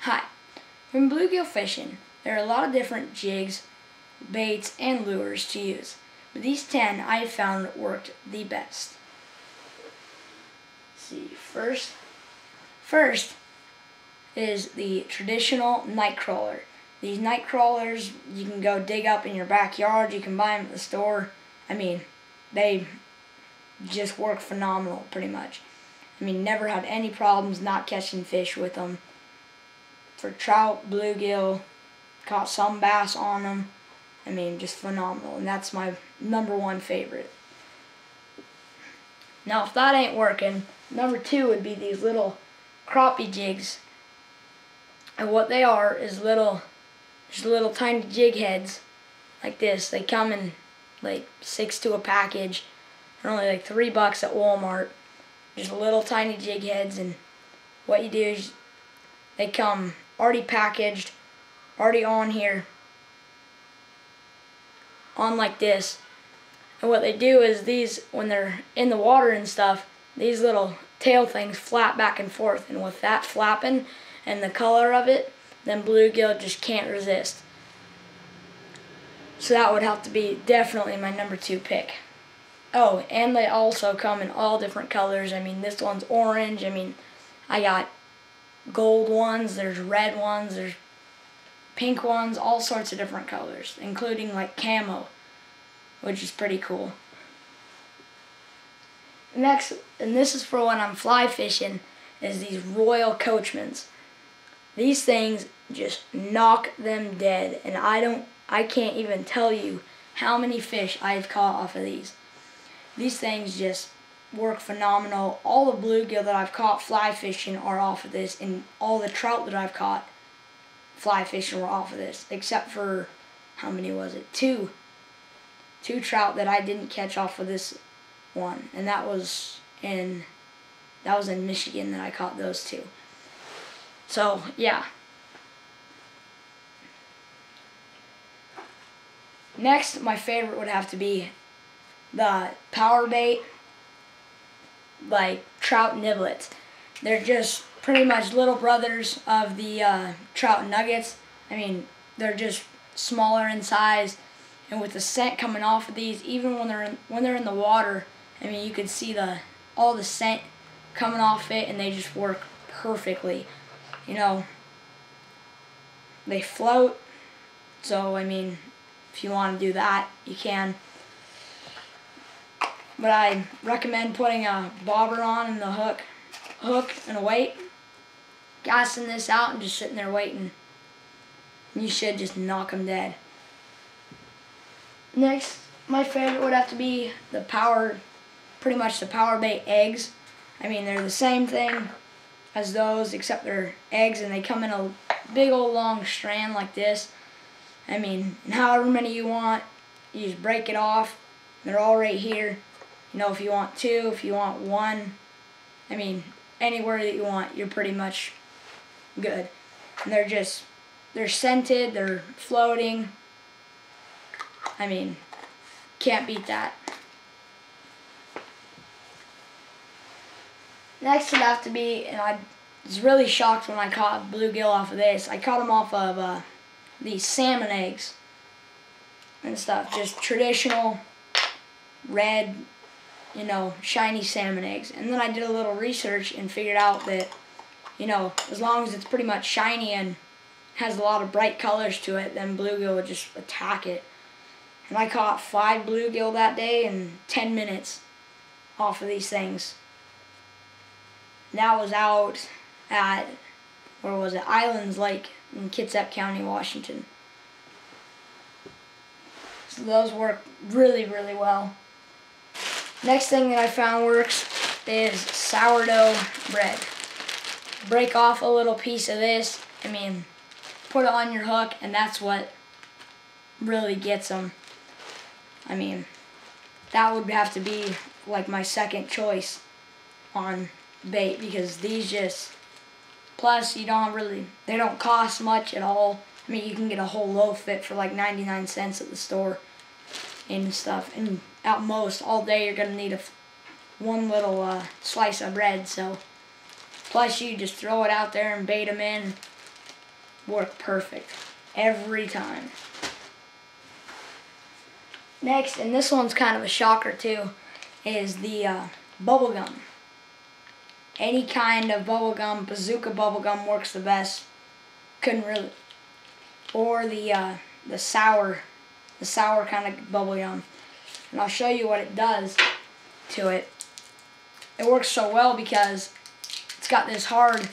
Hi. When bluegill fishing, there are a lot of different jigs, baits, and lures to use, but these 10 I have found worked the best. Let's see, first is the traditional night crawler. These night crawlers you can go dig up in your backyard, you can buy them at the store. I mean, they just work phenomenal pretty much. I mean, never had any problems not catching fish with them. For trout, bluegill, caught some bass on them. I mean, just phenomenal, and that's my #1 favorite. Now, if that ain't working, #2 would be these little crappie jigs. And what they are is just little tiny jig heads like this. They come in like 6 to a package. They're only like $3 at Walmart. Just little tiny jig heads, and what you do is they come already packaged, already on here, on like this. And what they do is these, when they're in the water and stuff, these little tail things flap back and forth, and with that flapping and the color of it, then bluegill just can't resist. So that would have to be definitely my #2 pick. Oh, and they also come in all different colors. I mean, this one's orange. I mean, I got gold ones, there's red ones, there's pink ones, all sorts of different colors, including like camo, which is pretty cool. Next, and this is for when I'm fly fishing, is these Royal Coachmans. These things just knock them dead, and I can't even tell you how many fish I've caught off of these. These things just work phenomenal. All the bluegill that I've caught fly fishing are off of this, and all the trout that I've caught fly fishing were off of this, except for, how many was it? Two trout that I didn't catch off of this one, and that was in Michigan that I caught those two. So yeah. Next, my favorite would have to be the power bait, like trout niblets. They're just pretty much little brothers of the trout nuggets. I mean, they're just smaller in size, and with the scent coming off of these, even when they're in the water, I mean, you could see all the scent coming off it, and they just work perfectly. You know, they float, so I mean, if you want to do that, you can. But I recommend putting a bobber on and the hook and a weight, gassing this out and just sitting there waiting. You should just knock them dead. Next, my favorite would have to be pretty much the power bait eggs. I mean, they're the same thing as those, except they're eggs, and they come in a big old long strand like this. I mean, and however many you want, you just break it off. They're all right here. You know, if you want 2, if you want 1, I mean, anywhere that you want, you're pretty much good. And they're scented, they're floating. I mean, can't beat that. Next would have to be, and I was really shocked when I caught bluegill off of this. I caught them off of these salmon eggs and stuff. Just traditional red, you know, shiny salmon eggs. And then I did a little research and figured out that, you know, as long as it's pretty much shiny and has a lot of bright colors to it, then bluegill would just attack it. And I caught 5 bluegill that day in 10 minutes off of these things. That was out at, where was it, Islands Lake in Kitsap County, Washington. So those work really, really well. Next thing that I found works is sourdough bread. Break off a little piece of this, I mean, put it on your hook, and that's what really gets them. I mean, that would have to be like my second choice on bait, because these just, plus they don't cost much at all. I mean, you can get a whole loaf fit for like 99 cents at the store and stuff, and at most all day you're gonna need one little slice of bread. So plus you just throw it out there and bait them in, work perfect every time. Next, and this one's kind of a shocker too, is the bubble gum. Any kind of bubble gum, bazooka bubble gum works the best. Couldn't really, or the sour kind of bubble gum. And I'll show you what it does to it. It works so well because it's got this hard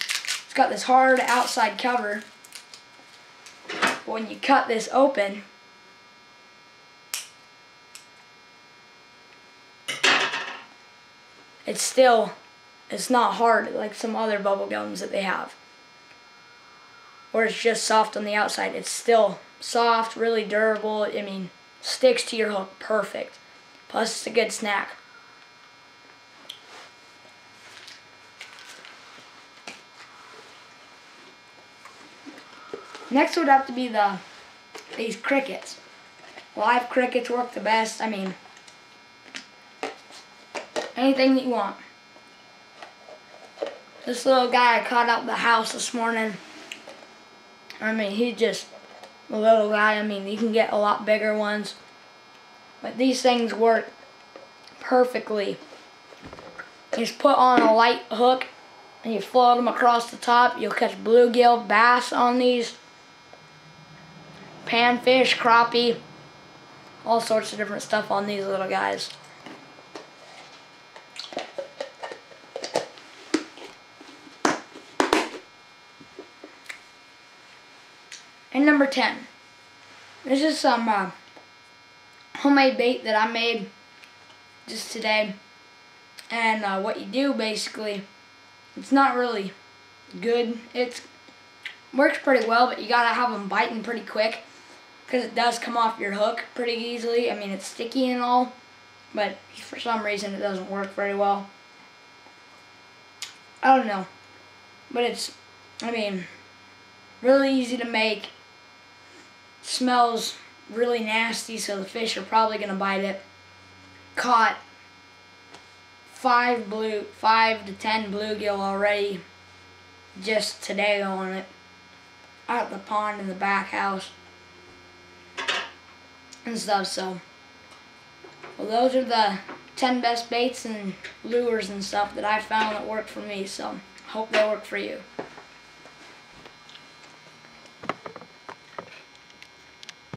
outside cover. But when you cut this open, it's not hard like some other bubble gums that they have, or it's just soft on the outside. It's still soft, really durable. I mean, sticks to your hook perfect. Plus, it's a good snack. Next would have to be these crickets. Live crickets work the best. I mean, anything that you want. This little guy I caught out the house this morning, I mean, he's just a little guy. I mean, you can get a lot bigger ones. But these things work perfectly. You just put on a light hook and you float them across the top. You'll catch bluegill, bass on these, panfish, crappie, all sorts of different stuff on these little guys. And number 10. This is some homemade bait that I made just today. And what you do basically, it's not really good. It works pretty well, but you gotta have them biting pretty quick because it does come off your hook pretty easily. I mean, it's sticky and all, but for some reason it doesn't work very well. I don't know, but it's, I mean, really easy to make. Smells really nasty, so the fish are probably gonna bite it. Caught 5 to 10 bluegill already just today on it out the pond in the back house and stuff. So, well, those are the 10 best baits and lures and stuff that I found that work for me. So, hope they work for you.